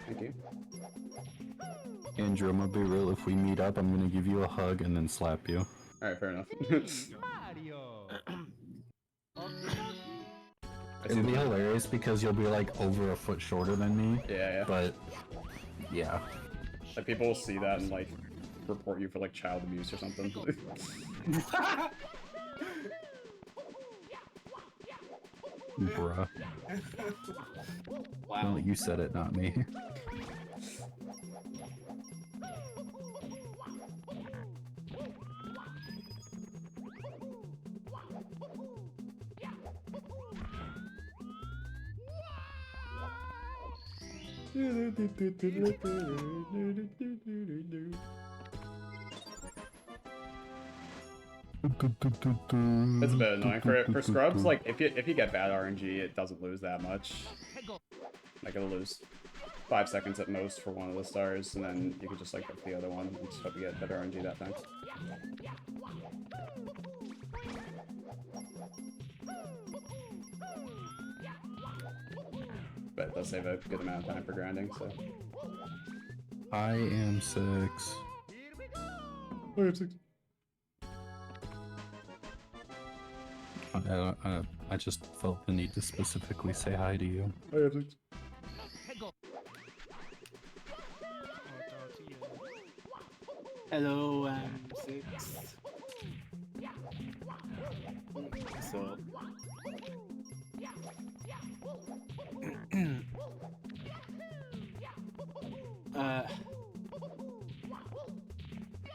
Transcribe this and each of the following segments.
Thank you. Andrew, I'm gonna be real. If we meet up, I'm gonna give you a hug and then slap you. Alright, fair enough. It'll be hilarious because you'll be like over a foot shorter than me. Yeah. But yeah. Like people will see that and like report you for like child abuse or something. Bruh. Wow. No, you said it, not me. It's a bit annoying for scrubs. Like if you get bad RNG, it doesn't lose that much. Like it'll lose 5 seconds at most for one of the stars, and then you can just like go for the other one and just hope you get better RNG that time. But it does save a good amount of time for grinding, so. I am 6. I am 6. I just felt the need to specifically say hi to you. I am 6. Hello, I'm 6. So.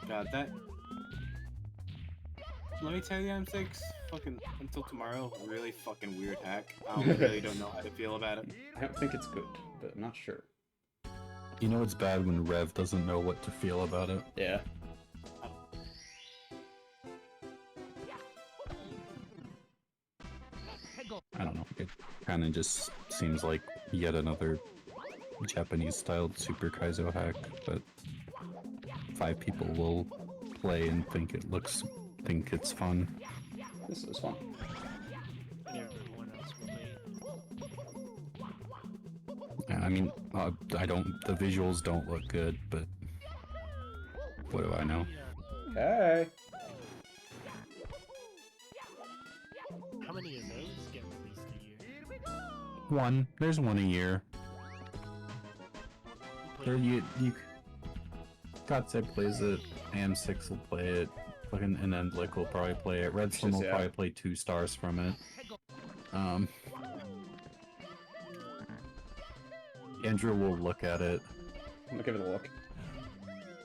God, that. Let me tell you, I'm 6. Fucking until tomorrow. Really fucking weird hack. I really don't know how to feel about it. I don't think it's good, but I'm not sure. You know it's bad when Rev doesn't know what to feel about it. Yeah. I don't know. It kind of just seems like yet another Japanese-styled Super Kaizo hack, but 5 people will play and think it's fun. This is fun. Everyone else will I mean, the visuals don't look good, but what do I know? Hey. How many of those get released a year? One. There's one a year. There you Godsend plays it, AM6 will play it, fucking and then Lick will probably play it. Redstone will probably play 2 stars from it. Andrew will look at it. I'm gonna give it a look.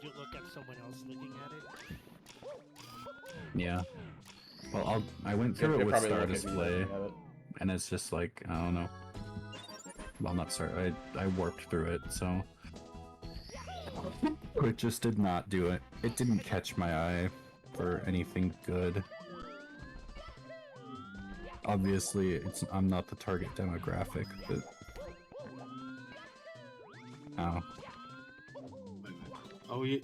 You look at someone else looking at it? Yeah. Well, I went through it with Star look at me Display, looking at it. and it's just like, I don't know. Well, not Star, I warped through it, so... It just did not do it. It didn't catch my eye for anything good. Obviously, I'm not the target demographic, but... Oh. Oh, yeah.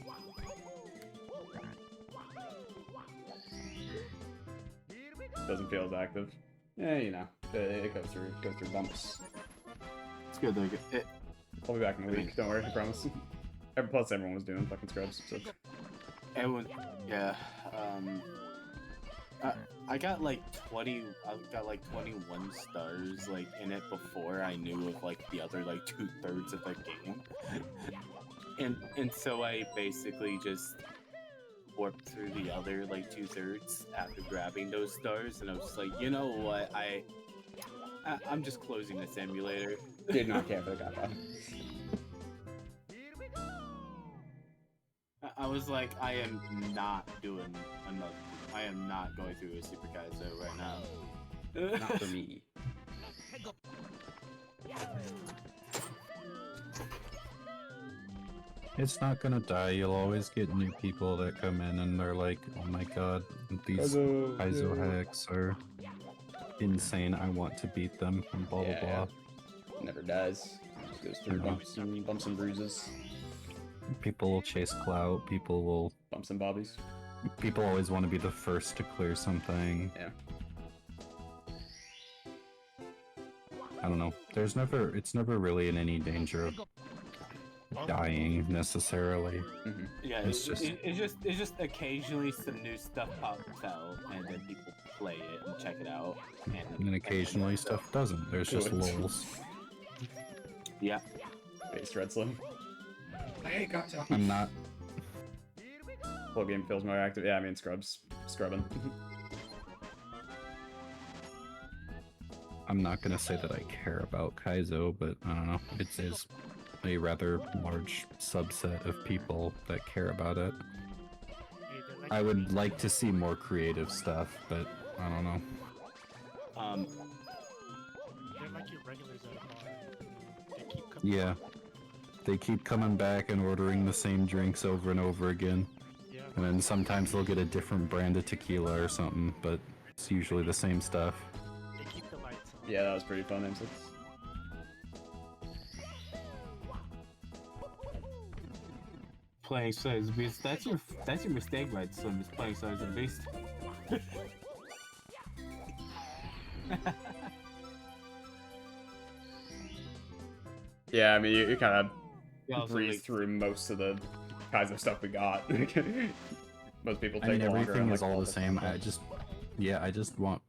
Doesn't feel as active. Yeah, you know, it goes through bumps. It's good though. I'll be back in a week. Don't worry, I promise. Plus, everyone was doing fucking scrubs. So. Everyone, yeah. I got like 20. I got like 21 stars like in it before I knew of like the other like 2/3 of the game, and so I basically just warped through the other like 2/3 after grabbing those stars, and I was just like, you know what, I'm just closing this emulator. Did not care for the Godfather. I was like, I am not doing another. I am not going through a Super Kaizo right now. Not for me. It's not gonna die. You'll always get new people that come in and they're like, oh my god, these Kaizo hacks are insane. I want to beat them, and blah blah blah. Never dies. Just goes through bumps and bruises. People will chase clout, people will... Bumps and bobbies. People always want to be the first to clear something. Yeah. I don't know. It's never really in any danger of dying necessarily. Mhm. Yeah, It's it's just occasionally some new stuff pops out, and then people play it and check it out, And then occasionally stuff doesn't. There's just Good. lulls. Yeah. Base Red Slim. I hate Gato. I'm not. Full game feels more active. Yeah, I mean scrubbing. I'm not gonna say that I care about Kaizo, but I don't know. It is a rather large subset of people that care about it. Hey, they're like I would like to see more creative stuff, but I don't know. they're like your regulars at a bar. They keep coming. Yeah. They keep coming back and ordering the same drinks over and over again. Yeah. And then sometimes they'll get a different brand of tequila or something, but it's usually the same stuff. They keep the lights on. Yeah, that was pretty fun, M6. Playing Stars of the Beast. That's your mistake, right? Slim, is playing Stars of the Beast. Yeah, I mean you kind Yeah, of also, breeze like, through most of the kinds of stuff we got. Most people I take mean, longer. everything on, is like, all the the same. content. I just want...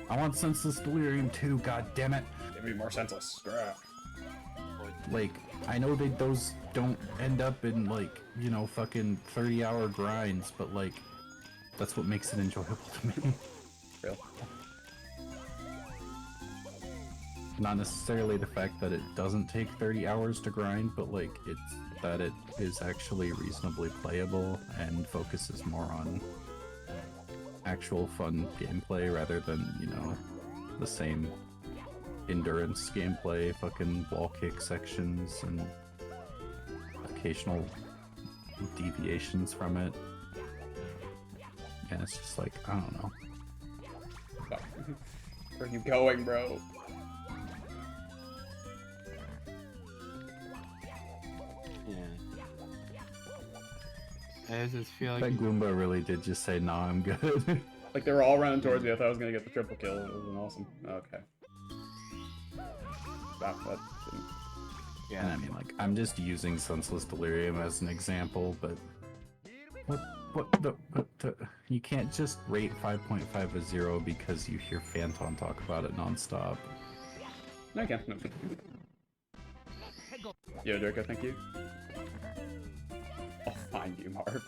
I want Senseless Delirium too, god damn it! Give me more senseless. Scrap. Like, I know those don't end up in, like, you know, fucking 30-hour grinds, but, like, that's what makes it enjoyable to me. Real. Not necessarily the fact that it doesn't take 30 hours to grind, but, like, it's that it is actually reasonably playable and focuses more on actual fun gameplay rather than, you know, the same endurance gameplay, fucking wall kick sections and occasional deviations from it. Yeah, it's just like, I don't know. Fuck. Where are you going, bro? yeah. I just feel like That Goomba really did just say, nah, I'm good. Like they were all running towards me. I thought I was gonna get the triple kill. It was awesome. Okay. Stop that. Didn't- And I mean, like, I'm just using Senseless Delirium as an example, but what the you can't just rate 5.5 a 0 because you hear Phantom talk about it nonstop. No, I can't. No. Yo, Draco, thank you. I'll find you, Marv.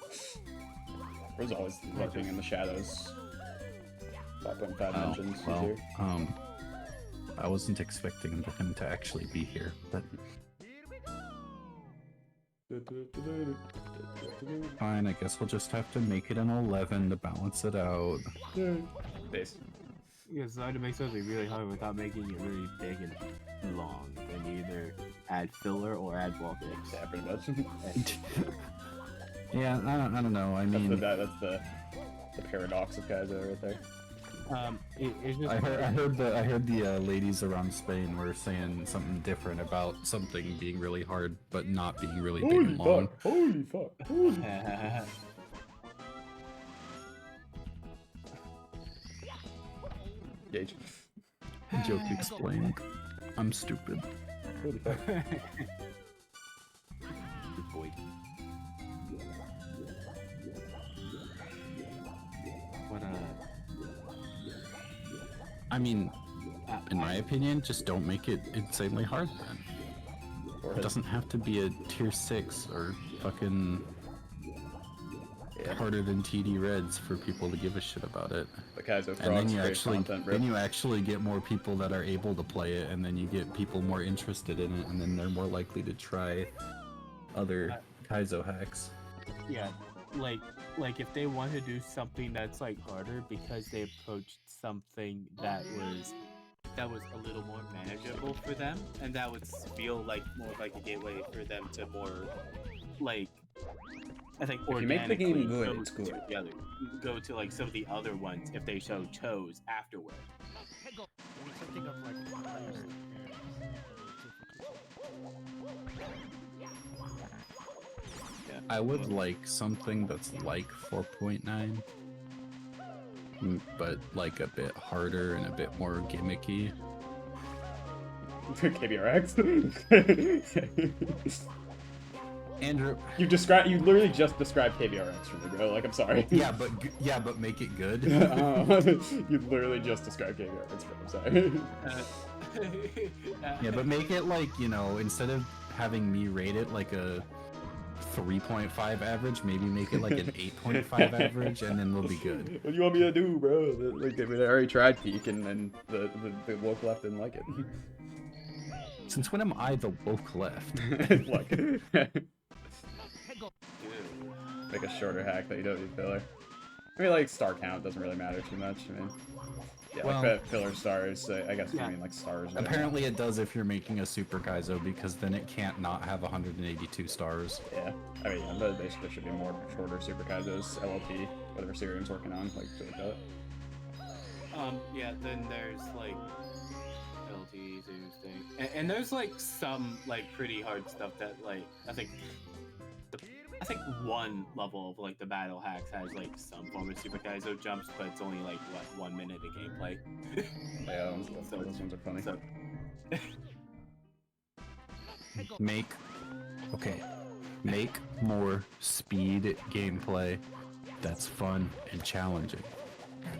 Bro's always lurking in the shadows. 5.5 mentions. he's well, here. I wasn't expecting him to actually be here, but fine, I guess we'll just have to make it an 11 to balance it out. Base. it's hard to make something really hard without making it really big and long. Then you either add filler or add wall kicks. Yeah, pretty much. Yeah, I don't know. I mean, that's the paradox of Kaizo right there. It's just I heard the ladies around Spain were saying something different about something being really hard, but not being really big and long. Holy fuck! Holy. Gage. Joke explained. I'm stupid. Holy fuck. Good boy. What I mean, in my opinion, just don't make it insanely hard then. It doesn't have to be a tier 6 or fucking harder than TD Reds for people to give a shit about it. The Kaizo And then frogs you create actually content, bro. get more people that are able to play it, and then you get people more interested in it, and then they're more likely to try other Kaizo hacks. Yeah, like if they want to do something that's like harder because they approached something that was a little more manageable for them, and that would feel like more like a gateway for them to more like I think If you make the game organically good, go it's good. to the other, go to like some of the other ones if they so chose afterward. I mean, something of like players I would like something that's like 4.9, but like a bit harder and a bit more gimmicky. KBRX. Andrew. You literally just described KBRX for me, bro. Like, I'm sorry. Yeah, but make it good. You literally just described KBRX for me. I'm sorry. Yeah, but make it like, you know, instead of having me rate it like a 3.5 average, maybe make it like an 8.5 average, and then we'll be good. What do you want me to do, bro? Like, I mean, I already tried peak, and then the woke left didn't like it. Since when am I the woke left? Look. Make a shorter hack that you don't need filler. I mean, like, star count doesn't really matter too much. I mean, yeah, well, like filler stars. I guess you mean like stars. Apparently it does if you're making a Super Kaizo, because then it can't not have 182 stars. Yeah, I mean, yeah, there should be more shorter Super Kaizos, LLP, whatever Syrian's working on, like that. Yeah, then there's like LT thing, and there's like some like pretty hard stuff that like I think one level of like the battle hacks has like some form of Super Kaizo jumps, but it's only like what 1 minute of gameplay. Yeah, those ones are funny. So, Make more speed gameplay that's fun and challenging.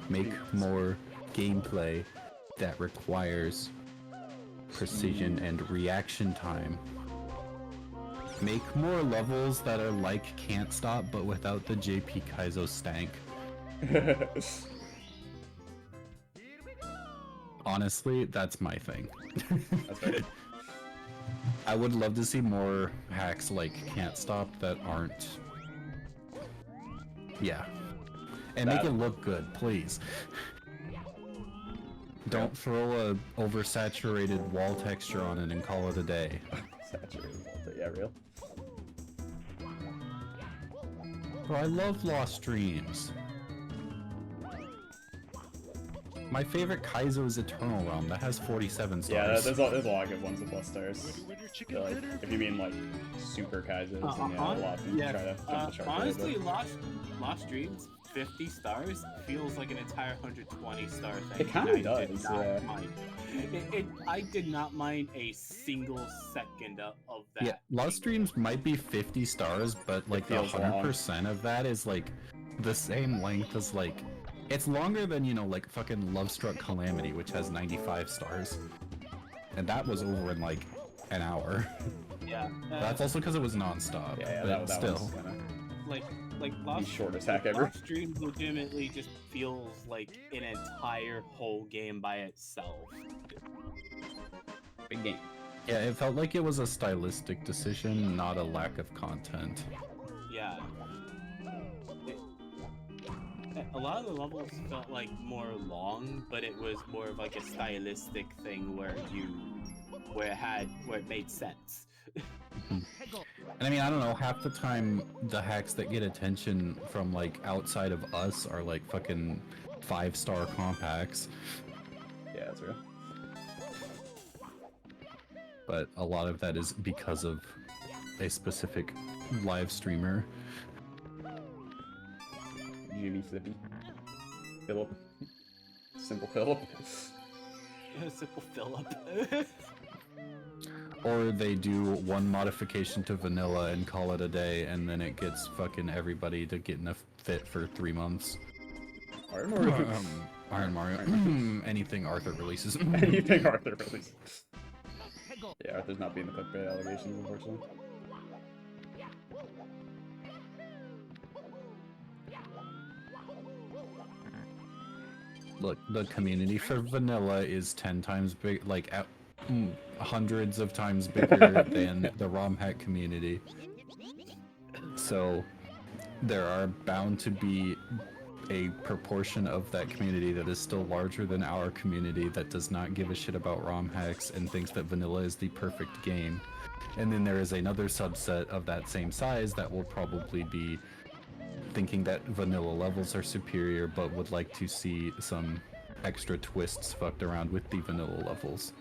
Make more gameplay that requires precision and reaction time. Make more levels that are like Can't Stop, but without the JP Kaizo stank. Honestly, that's my thing. That's right. I would love to see more hacks like Can't Stop that aren't... Yeah. And make it look good, please. Don't throw a oversaturated wall texture on it and call it a day. Saturated wall, yeah, real. Bro, I love Lost Dreams. My favorite Kaizo is Eternal Realm. That has 47 stars. Yeah, there's a lot of good ones with plus stars. So, like, if you mean like super Kaizos, then yeah, a lot of them try to jump the shark. Honestly, Lost Dreams 50 stars feels like an entire 120 star thing. It kind of does, yeah. I did not mind a single second of that. Yeah, Lost Dreams might be 50 stars, but like 100% of that is like the same length as like... It's longer than, you know, like fucking Lovestruck Calamity, which has 95 stars. And that was over in like an hour. Yeah. That's also because it was non-stop. Yeah, but that still. Like Lost, shortest hack ever. Lost Dreams legitimately just feels like an entire whole game by itself. Big game. Yeah, it felt like it was a stylistic decision, not a lack of content. Yeah. A lot of the levels felt like more long, but it was more of like a stylistic thing where it made sense. And I mean, I don't know, half the time the hacks that get attention from like outside of us are like fucking 5-star comp hacks. Yeah, that's real. But a lot of that is because of a specific live streamer. Jimmy Flippy. Philip. Simple Philip. Simple Philip. Or they do one modification to vanilla and call it a day, and then it gets fucking everybody to get in a fit for 3 months. Iron Mario. Iron Mario. Anything Arthur releases. Anything Arthur releases. Yeah, Arthur's not being the clickbait allegations, unfortunately. Look, the community for vanilla is 10 times big, like hundreds of times bigger than the ROM hack community. So there are bound to be a proportion of that community that is still larger than our community that does not give a shit about ROM hacks and thinks that vanilla is the perfect game. And then there is another subset of that same size that will probably be thinking that vanilla levels are superior but would like to see some extra twists fucked around with the vanilla levels,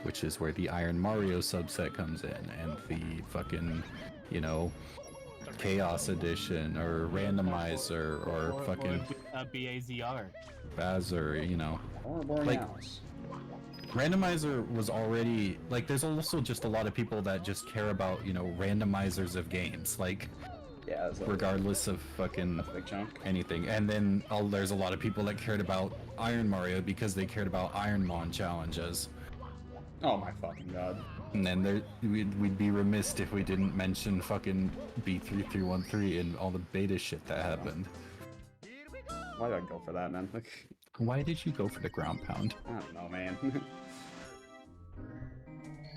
which is where the Iron Mario subset comes in, and the fucking, you know, Chaos Edition or Randomizer or fucking BAZR. Bazzer, you know. Like, randomizer was already like. There's also just a lot of people that just care about randomizers of games, like Yeah, it's regardless of fucking a big chunk. anything. And then there's a lot of people that cared about Iron Mario because they cared about Ironmon challenges. Oh my fucking god. And then we'd be remiss if we didn't mention fucking B3313 and all the beta shit that happened. Why did I go for that, man? Like, Why did you go for the ground pound? I don't know, man.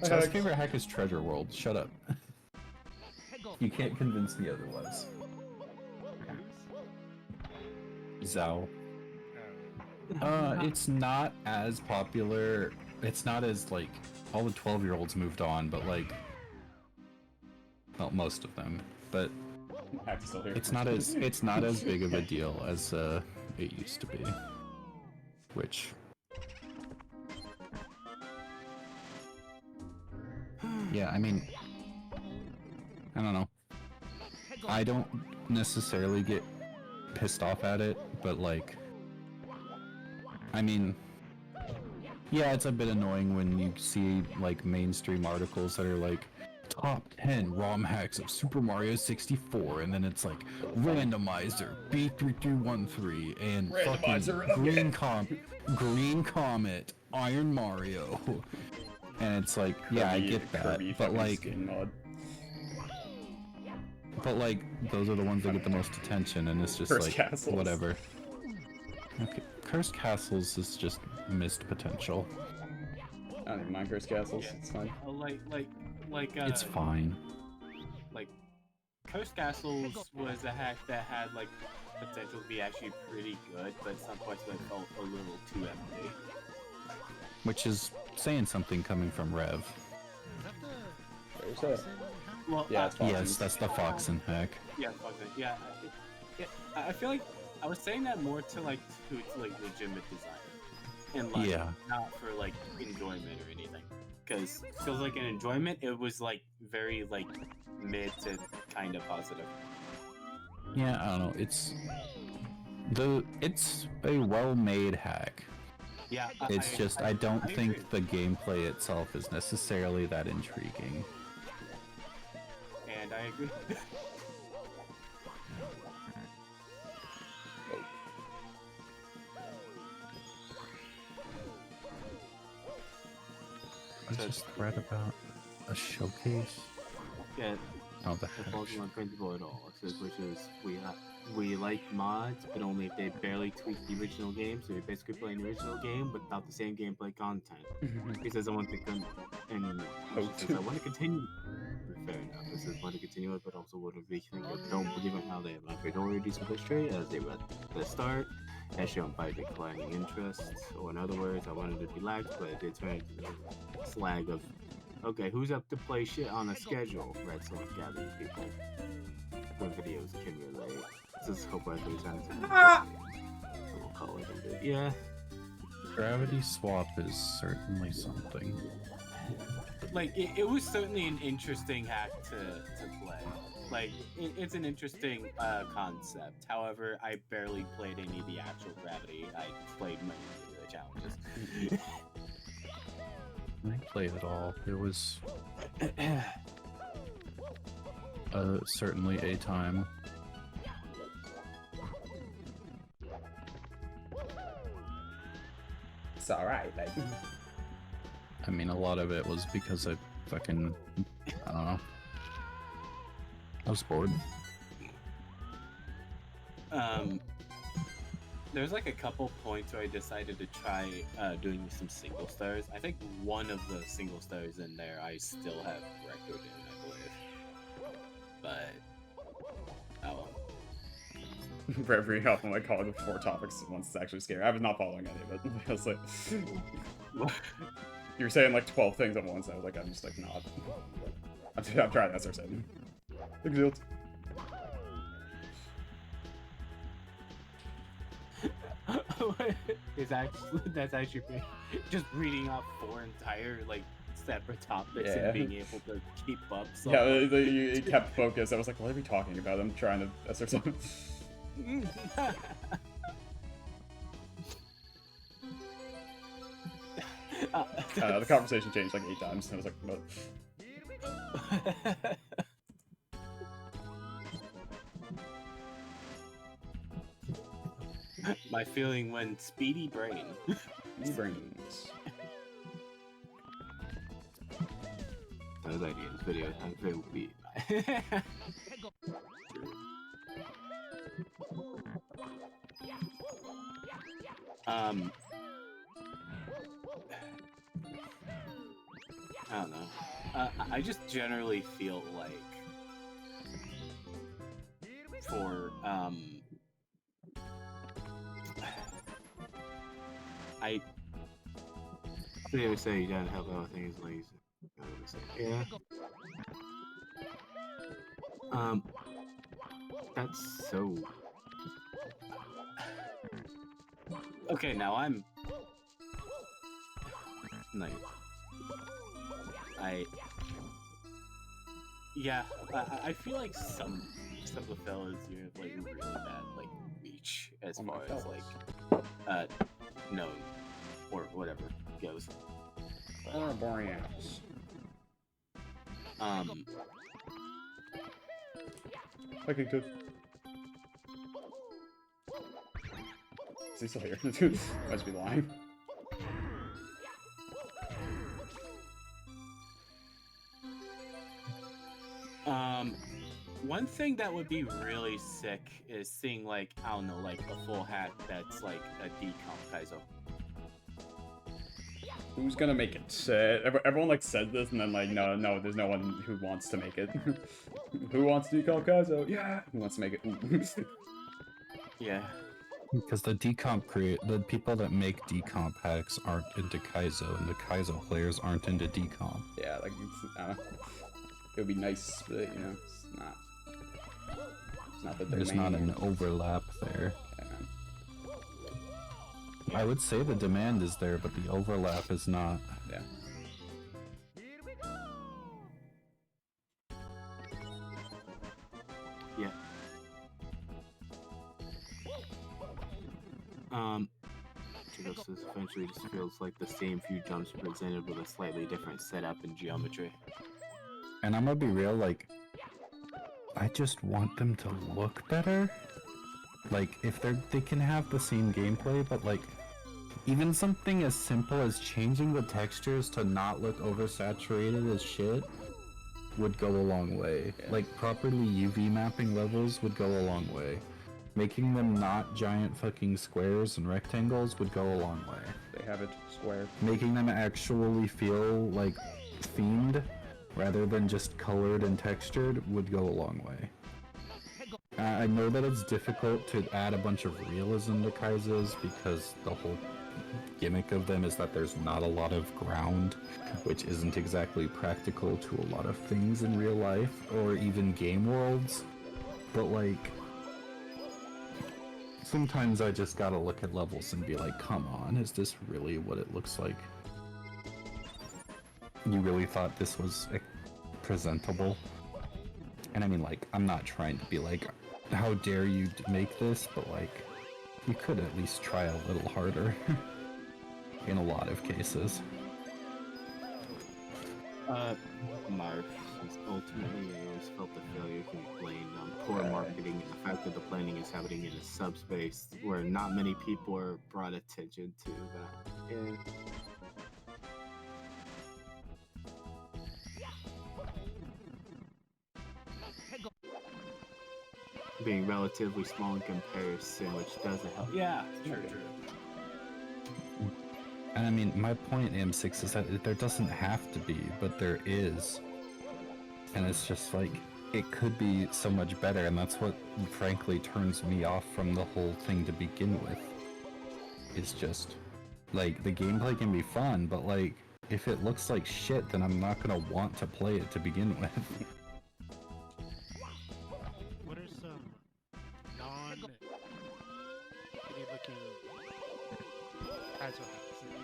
So his favorite hack is Treasure World. Shut up. You can't convince me otherwise. Zao. It's not as popular. It's not as like all the 12-year-olds moved on, but like, well, most of them. But Hack's still here. it's not as big of a deal as it used to be. Which, yeah, I mean, I don't know. I don't necessarily get pissed off at it, but like, I mean, yeah, it's a bit annoying when you see like mainstream articles that are like top 10 ROM hacks of Super Mario 64, and then it's like randomizer B3313 and Randomizer fucking Green Comet Iron Mario, and it's like, yeah, I get that, Kirby but fucking like, skin mod. those are the ones that get the most attention, and it's just Cursed like Castles. whatever. Okay, Cursed Castles is just missed potential. I don't even mind Cursed Castles. It's fine. It's fine. Like, Coast Castles was a hack that had like potential to be actually pretty good, but at some points it felt a little too empty. Which is saying something coming from Rev. There's that. Well, Yeah, it's fine. Yes, that's the Foxen hack. Yeah, fuck it. Yeah, I feel like I was saying that more to like legitimate design, and like Yeah. not for like enjoyment or anything. Because like an enjoyment, it was like very like mid to kind of positive. Yeah, I don't know. It's a well-made hack. Yeah, It's just I don't agree. think the gameplay itself is necessarily that intriguing. And I agree. I just read about a showcase. Yeah, Oh, the the hack. Pokemon principle at all, which is we like mods, but only if they barely tweak the original game. So you're basically playing the original game without the same gameplay content. He says I want to she says I want to continue. Fair enough. It says want to continue it, but also want to rethink it. Don't believe in how they have priorities with history as they were at the start, as shown by declining interest. Or in other words, I wanted to be lax, but it turned into a slag of, okay, who's up to play shit on a schedule? Red Select gathering people when videos can relate. This is hope I lose we'll call it a bit. Yeah. Gravity Swap is certainly something. Like, it was certainly an interesting hack to play. Like, it's an interesting concept. However, I barely played any of the actual Gravity. I played many of the challenges. I didn't play it all. It was certainly a time. It's alright, like. I mean, a lot of it was because I fucking, I don't know. I was bored. There's like a couple points where I decided to try doing some single stars. I think one of the single stars in there I still have record in, I believe. But, oh well. Every up on my call with 4 topics at once is actually scary. I was not following any of it. I was like, you were saying like 12 things at once. I was like, I'm just like not. I'm trying that, sir. Big deal. That's actually pretty, just reading off 4 entire like separate topics Yeah. and being able to keep up. So Yeah, you kept focused. I was like, what are we talking about? I'm trying to assert something. The conversation changed like 8 times. I was like, what? My feeling when Speedy Brain. Speedy brains. Those ideas, video, will be. I don't know. I just generally feel like for they always say you gotta help out things like yeah. That's so. Okay, now I'm. Like, yeah, I feel like some of the fellas here have like really bad like reach as far as like known or whatever goes. Or boring ass. Okay, good. Is he still here? Must be lying. One thing that would be really sick is seeing like, I don't know, like a full hat that's like a decomp Kaizo. Who's gonna make it? Everyone like said this and then like, no, there's no one who wants to make it. Who wants to decomp Kaizo? Yeah! Who wants to make it? Yeah. Because the people that make decomp hacks aren't into Kaizo, and the Kaizo players aren't into decomp. Yeah, like, it would be nice, but, you know, it's not. It's not the domain. There's not an overlap there. Yeah. I would say the demand is there, but the overlap is not. Yeah. Yeah. This eventually just feels like the same few jumps presented with a slightly different setup and geometry. And I'm gonna be real, like, I just want them to look better. Like, if they can have the same gameplay, but like, even something as simple as changing the textures to not look oversaturated as shit would go a long way. Yeah. Like, properly UV mapping levels would go a long way. Making them not giant fucking squares and rectangles would go a long way. They have it square. Making them actually feel like themed rather than just colored and textured would go a long way. I know that it's difficult to add a bunch of realism to Kaizos because the whole gimmick of them is that there's not a lot of ground, which isn't exactly practical to a lot of things in real life or even game worlds. But like, sometimes I just gotta look at levels and be like, come on, is this really what it looks like? You really thought this was presentable? And I mean, like, I'm not trying to be like, how dare you make this, but like, you could at least try a little harder in a lot of cases. Marv, since ultimately I always felt the failure can be blamed on poor marketing and the fact that the planning is happening in a subspace where not many people are brought attention to. But yeah. Being relatively small in comparison, which doesn't help. Yeah, true. And I mean, my point, M6, is that there doesn't have to be, but there is. And it's just like, it could be so much better, and that's what frankly turns me off from the whole thing to begin with. It's just, like, the gameplay can be fun, but like, if it looks like shit, then I'm not gonna want to play it to begin with. What are some non-pretty looking Kaizo hacks that you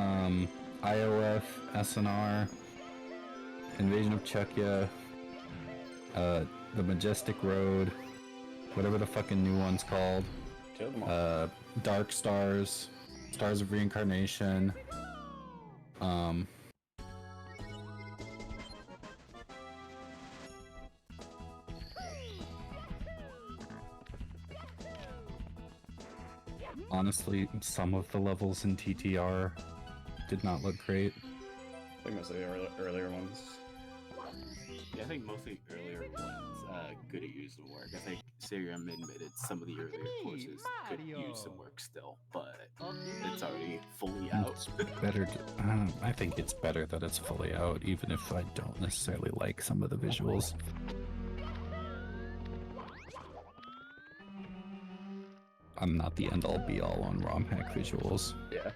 can do? IOF, SNR, Invasion of Czechia, the Majestic Road, whatever the fucking new one's called, Kill them all. Dark Stars, Stars of Reincarnation. Honestly, some of the levels in TTR did not look great. I think mostly the earlier ones. Yeah, I think mostly earlier ones could have used some work. I think Serum admitted some of the earlier courses could use some work still, but it's already fully out. It's better to, I think it's better that it's fully out, even if I don't necessarily like some of the visuals. I'm not the end-all be-all on ROM hack visuals. Yeah.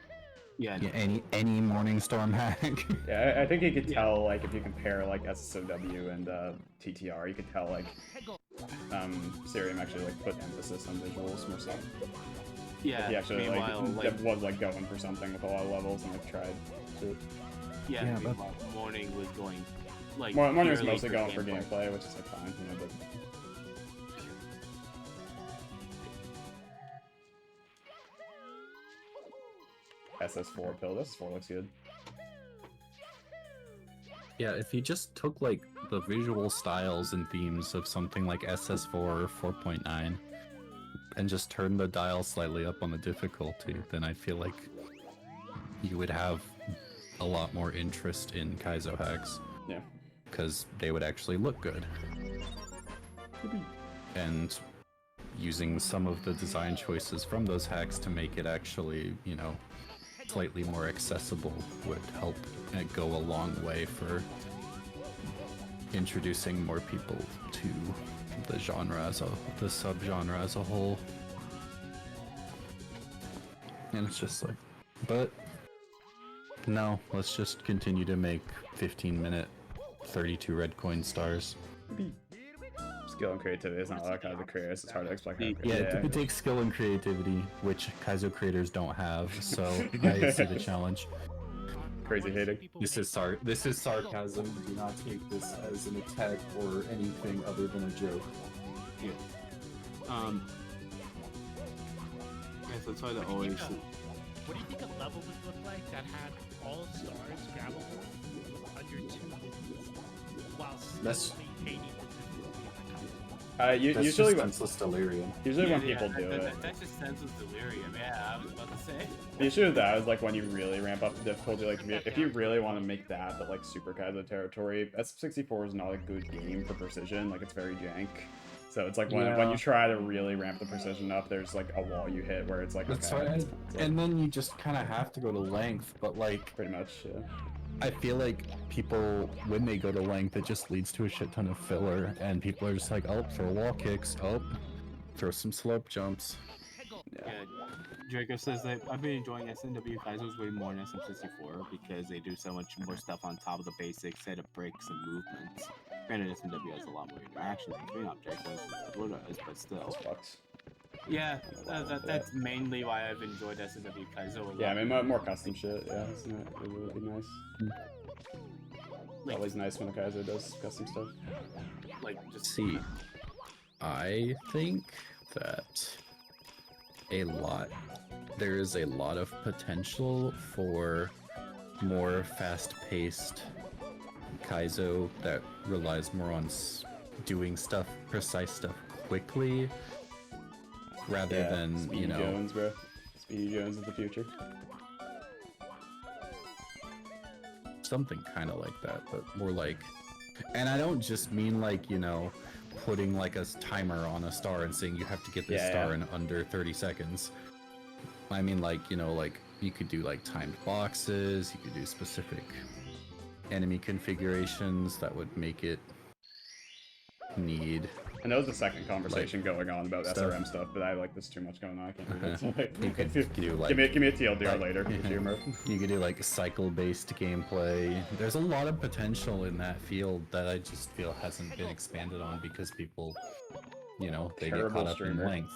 Yeah, Yeah, any Morningstorm hack. Yeah, I think you could tell, like, if you compare, like, SSOW and TTR, you could tell, like, Serum actually, like, put emphasis on visuals more so. yeah. He actually, Meanwhile, like, was, like, going for something with a lot of levels and, like, tried to... yeah, Yeah, meanwhile, Morning was going, like, Morning was purely mostly going for gameplay. gameplay, which is, like, fine, you know, but... SS4 pill, SS4 looks good. Yeah, if he just took like the visual styles and themes of something like SS4 or 4.9 and just turned the dial slightly up on the difficulty, then I feel like you would have a lot more interest in Kaizo hacks. Yeah. Because they would actually look good. And using some of the design choices from those hacks to make it actually, you know, slightly more accessible would help and go a long way for introducing more people to the genre as the subgenre as a whole. And it's just like, but no, let's just continue to make 15-minute 32 red coin stars. Skill and creativity is not a lot of Kaizo creators, it's hard to explain. Yeah, it takes skill and creativity, which Kaizo creators don't have, so I see the challenge. Crazy hating. This is sarcasm. Do not take this as an attack or anything other than a joke. Yeah. Yes, that's why they always. What do you think a level would look like that had all stars grabbable under 2 minutes while still That's- maintaining the difficulty of the That's Usually just when senseless delirium. when people do it, That's just senseless delirium. Yeah, I was about to say. the issue with that is like when you really ramp up the difficulty. Like if you really want to make that like super Kaizo territory, SF64 is not a good game for precision. Like it's very jank. So it's like when you try to really ramp the precision up, there's like a wall you hit where it's like That's okay, right. it's like, And then you just kind of have to go to length, but like, pretty much. Yeah. I feel like people, when they go to length, it just leads to a shit ton of filler, and people are just like, oh, throw wall kicks, oh, throw some slope jumps. Yeah, Draco says that I've been enjoying SNW Kaizo's way more than SM64 because they do so much more stuff on top of the basic set of breaks and movements. Granted, SNW has a lot more interaction between objects as Blue does, but still. It's fucked. Yeah, that's mainly why I've enjoyed SNW Kaizo a lot. Yeah, I mean more custom shit. Yeah, it would be nice. Like, Always nice when a Kaizo does custom stuff. like just See, I think that there is a lot of potential for more fast-paced Kaizo that relies more on doing precise stuff quickly, rather than, Speedy you know... Jones, bro. Speedy Jones is the future. Something kind of like that, but more like... And I don't just mean like, you know, putting like a timer on a star and saying you have to get this star in under 30 seconds. I mean like, you know, like you could do like timed boxes, you could do specific enemy configurations that would make it need... And that was the second conversation going on about stuff. SRM stuff, but I like this too much going on. I can't do it. So, like, You could do like... give me a TLDR like- later. For humor. You could do like cycle-based gameplay. There's a lot of potential in that field that I just feel hasn't been expanded on because people, you know, they get Terrible caught up streamer. in length.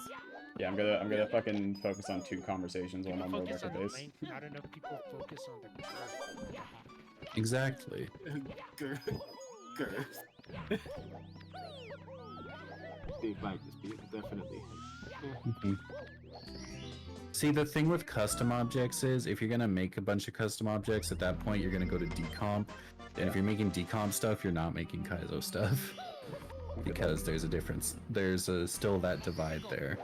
Yeah, I'm gonna fucking focus on 2 conversations while I'm on People World focus Record on the base. length, not enough people focus on the curve. Exactly. girth. Big bike this beat, definitely. See, the thing with custom objects is, if you're gonna make a bunch of custom objects, at that point you're gonna go to decomp. And if you're making decomp stuff, you're not making Kaizo stuff. Because there's a difference. There's still that divide there.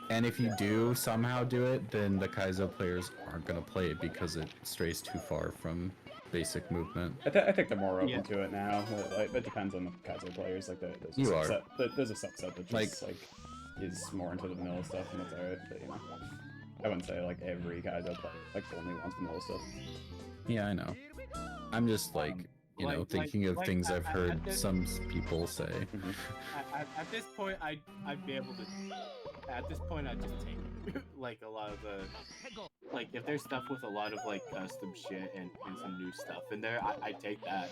And if you do somehow do it, then the Kaizo players aren't gonna play it because it strays too far from basic movement. I think they're more open to it now. Like, it depends on the Kaizo players. Like, there's a subset that just like is more into the vanilla stuff, and that's alright. But you know, I wouldn't say like every Kaizo player like only wants vanilla stuff. Yeah, I know. I'm just like, you know, thinking of things I've heard some people say. At this point, I'd be able to. At this point, I'd just take like a lot of the, like if there's stuff with a lot of like custom shit and some new stuff in there, I take that.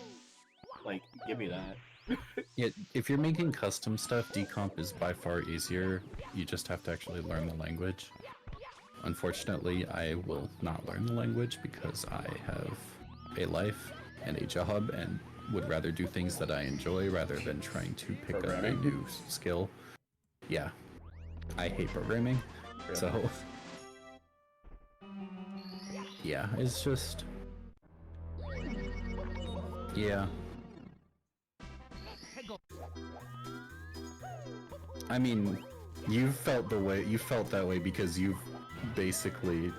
Like, give me that. Yeah, if you're making custom stuff, decomp is by far easier. You just have to actually learn the language. Unfortunately, I will not learn the language because I have a life and a job and would rather do things that I enjoy rather than trying to pick up a new skill. Yeah, I hate programming, so yeah, it's just, yeah. I mean, you felt that way because you've basically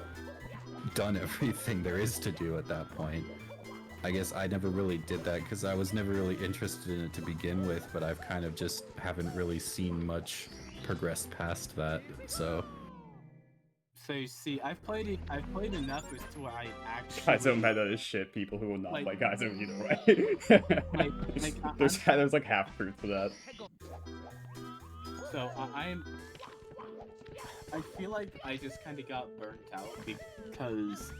done everything there is to do at that point. I guess I never really did that because I was never really interested in it to begin with, but I've kind of just haven't really seen much progress past that, so. So you see, I've played enough as to where I actually. Kaizo meta is shit. People who will not play Kaizo either way. There's like half proof for that. So I feel like I just kind of got burnt out because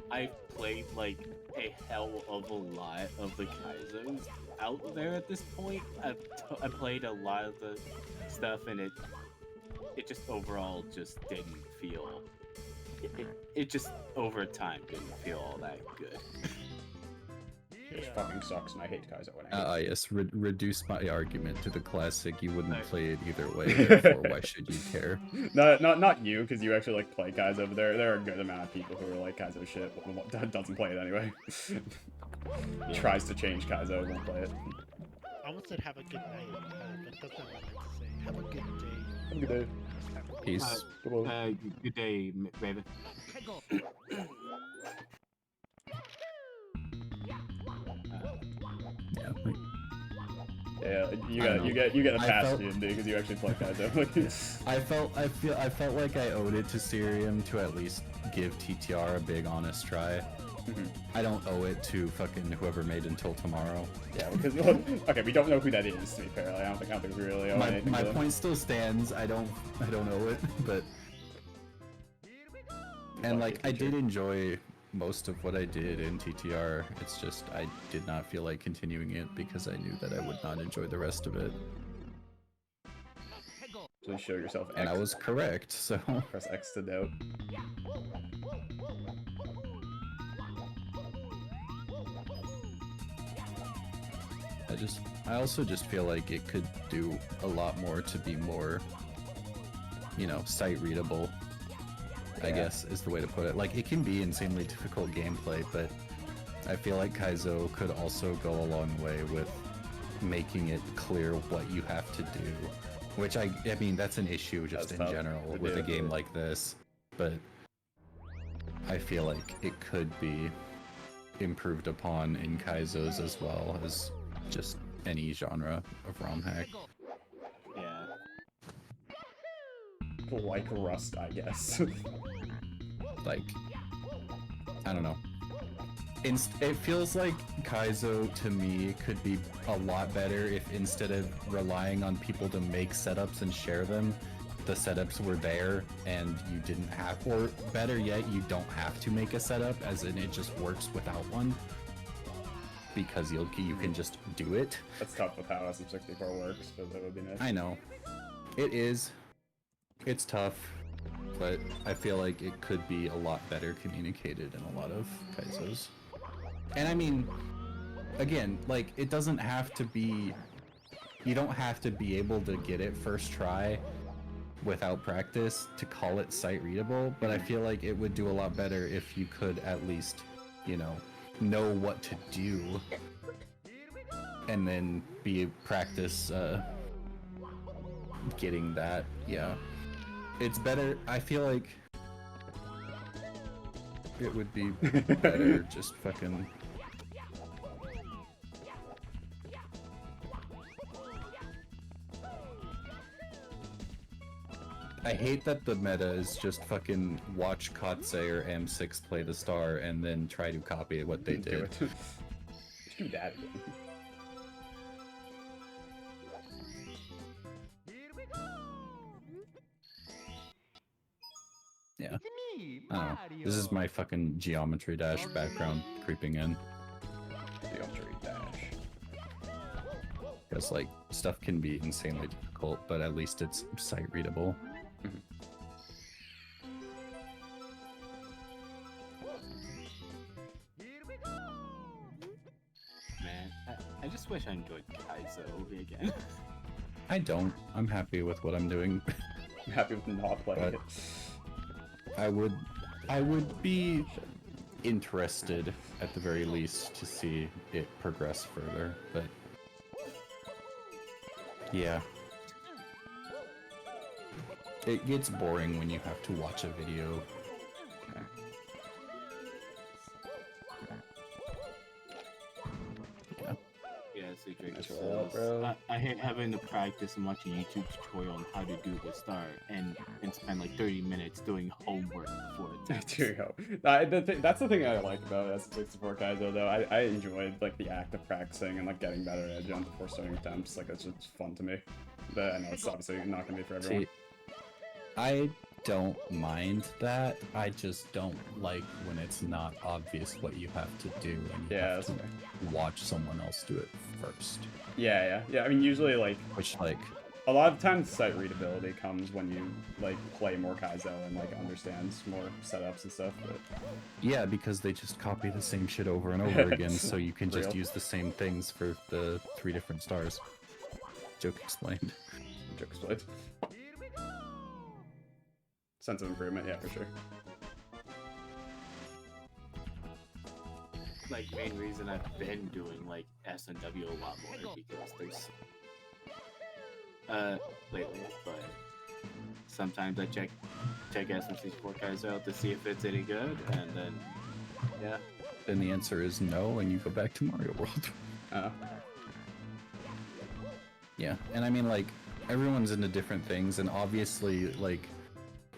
I've played like a hell of a lot of the Kaizos out there at this point. I played a lot of the stuff and it just overall just didn't feel. It just over time didn't feel all that good. It fucking sucks, and I hate Kaizo. Yes, reduce my argument to the classic. You wouldn't play it either way. Therefore, why should you care? Not you, because you actually like play Kaizo. But there are a good amount of people who are like Kaizo shit, but doesn't play it anyway. Tries to change Kaizo, won't play it. I almost said have a good night, but that's not what I meant to say. Have a good day. Have a good day. Peace. Good day, Raven. Yeah, you get a pass D&D because you actually play Kaizo. I felt like I owed it to Sirium to at least give TTR a big honest try. I don't owe it to fucking whoever made Until Tomorrow. Yeah, because okay, we don't know who that is, to be fair. I don't think we really owe anything. My point still stands. I don't owe it, but and like I did enjoy most of what I did in TTR. It's just I did not feel like continuing it because I knew that I would not enjoy the rest of it. So show yourself X. And I was correct, so press X to doubt. I also just feel like it could do a lot more to be more, you know, sight readable. I guess is the way to put it. Like, it can be insanely difficult gameplay, but I feel like Kaizo could also go a long way with making it clear what you have to do. Which I mean, that's an issue just in general with a game like this. But I feel like it could be improved upon in Kaizos as well as just any genre of ROM hack. Yeah. Like Rust, I guess. Like, I don't know. It feels like Kaizo, to me, could be a lot better if instead of relying on people to make setups and share them, the setups were there and you didn't have, or better yet, you don't have to make a setup, as in it just works without one. Because you can just do it. That's tough with how SM64 works, but that would be nice. I know. It is. It's tough, but I feel like it could be a lot better communicated in a lot of Kaizos. And I mean, again, like, it doesn't have to be... You don't have to be able to get it first try, without practice to call it sight readable, but I feel like it would do a lot better if you could at least, you know what to do, and then practice getting that. Yeah, it's better. I feel like it would be better just fucking. I hate that the meta is just fucking watch Kotze or M6 play the star and then try to copy what they did. Do that again. Yeah. I don't know. This is my fucking Geometry Dash background creeping in. Geometry Dash. Because, like, stuff can be insanely difficult, but at least it's sight readable. Man, I just wish I enjoyed Kaizo again. I don't. I'm happy with what I'm doing. I'm happy with not playing But- it. I would be interested at the very least to see it progress further, but yeah. It gets boring when you have to watch a video. Yeah, so Drake That's says, right, bro. I hate having to practice and watch a YouTube tutorial on how to do the star and spend like 30 minutes doing homework before attempts. There you go. That's the thing I like about S64 Kaizo, though. I enjoyed like the act of practicing and like getting better at jump before starting attempts. Like it's just fun to me. But I know it's obviously not gonna be for everyone. See, I don't mind that. I just don't like when it's not obvious what you have to do and you Yeah, have that's to fair. watch someone else do it first. Yeah. I mean, usually like Which, like, a lot of times sight readability comes when you like play more Kaizo and like understands more setups and stuff. But yeah, because they just copy the same shit over and over again, so you can just Real. use the same things for the 3 different stars. Joke explained. joke split. Sense of improvement, yeah, for sure. Like, main reason I've been doing like S and W a lot more because there's lately, but sometimes I check SMC4 Kaizo out to see if it's any good, and then yeah. Then the answer is no, and you go back to Mario World. Yeah, and I mean, like, everyone's into different things, and obviously, like,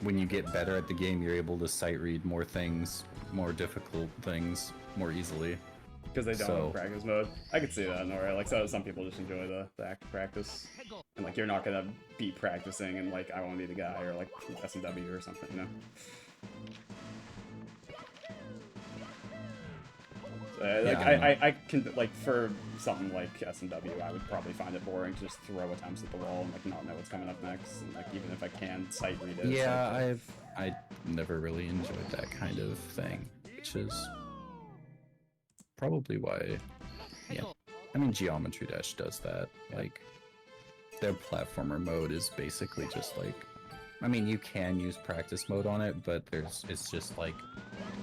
when you get better at the game, you're able to sight read more things, more difficult things, more easily. Because they don't So- have practice mode. I could see that, alright. Like, so some people just enjoy the active practice. And, like, you're not gonna be practicing and, like, I want to be the guy, or, like, S&W or something, you know? So, like, Yeah, I don't know. I can, like, for something like S&W, I would probably find it boring to just throw attempts at the wall and, like, not know what's coming up next. And, like, even if I can sight read it. it's Yeah, like, I never really enjoyed that kind of thing, which is probably why. Yeah, I mean, Geometry Dash does that. Like, their platformer mode is basically just like, I mean, you can use practice mode on it, but it's just like,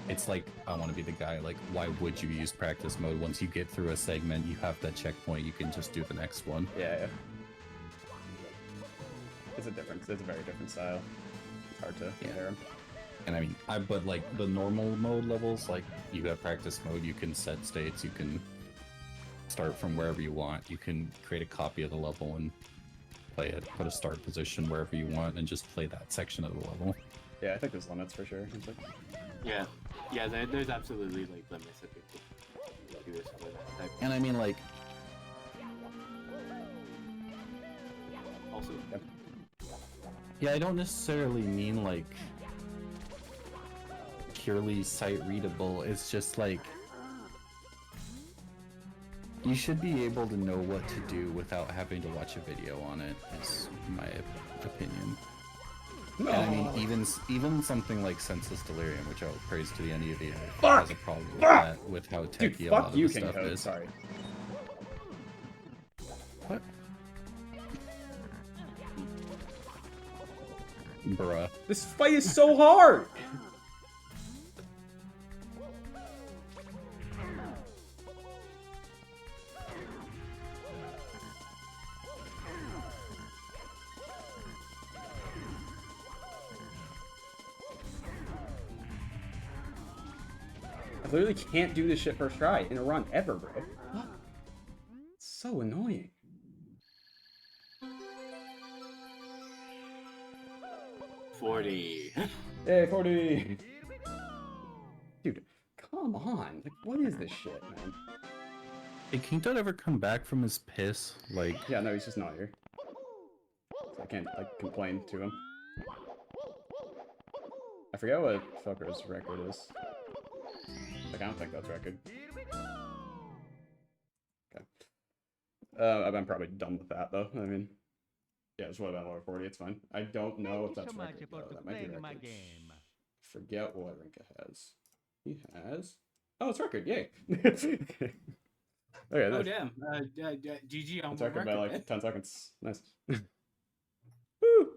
it's like, I want to be the guy. Like, why would you use practice mode? Once you get through a segment, you have that checkpoint, you can just do the next one. Yeah. It's a very different style. It's hard to compare them. And I mean, but like the normal mode levels, like you have practice mode, you can set states, you can start from wherever you want, you can create a copy of the level and play it, put a start position wherever you want, and just play that section of the level. Yeah, I think there's limits for sure. It's like, Yeah, there's absolutely like limits that people do this for that type. And I mean, like, Also, yeah, I don't necessarily mean like purely sight readable. It's just like you should be able to know what to do without having to watch a video on it. Is my opinion. And I mean, even something like Senseless Delirium, which I'll praise to the end of the video, has a problem with that, with how dude, techy a lot fuck of you, the King stuff Code. is. Sorry. What? Bruh. This fight is so hard! I literally can't do this shit first try in a run ever, bro. What? It's so annoying. $40. Hey, 40! Dude, come on. Like, what is this shit, man? Hey, King Tut ever come back from his piss? Like, Yeah, no, he's just not here. So I can't, like, complain to him. I forget what fucker's record is. Like, I don't think that's record. Okay. I'm probably done with that, though. I mean, yeah, just what about lower 40? It's fine. I don't know if that's record, though. That might be record. Forget what Rinka has. He has... Oh, it's record. Yay. Okay, Oh nice. damn! GG on It's one record by record, like man. 10 seconds. Nice. Woo!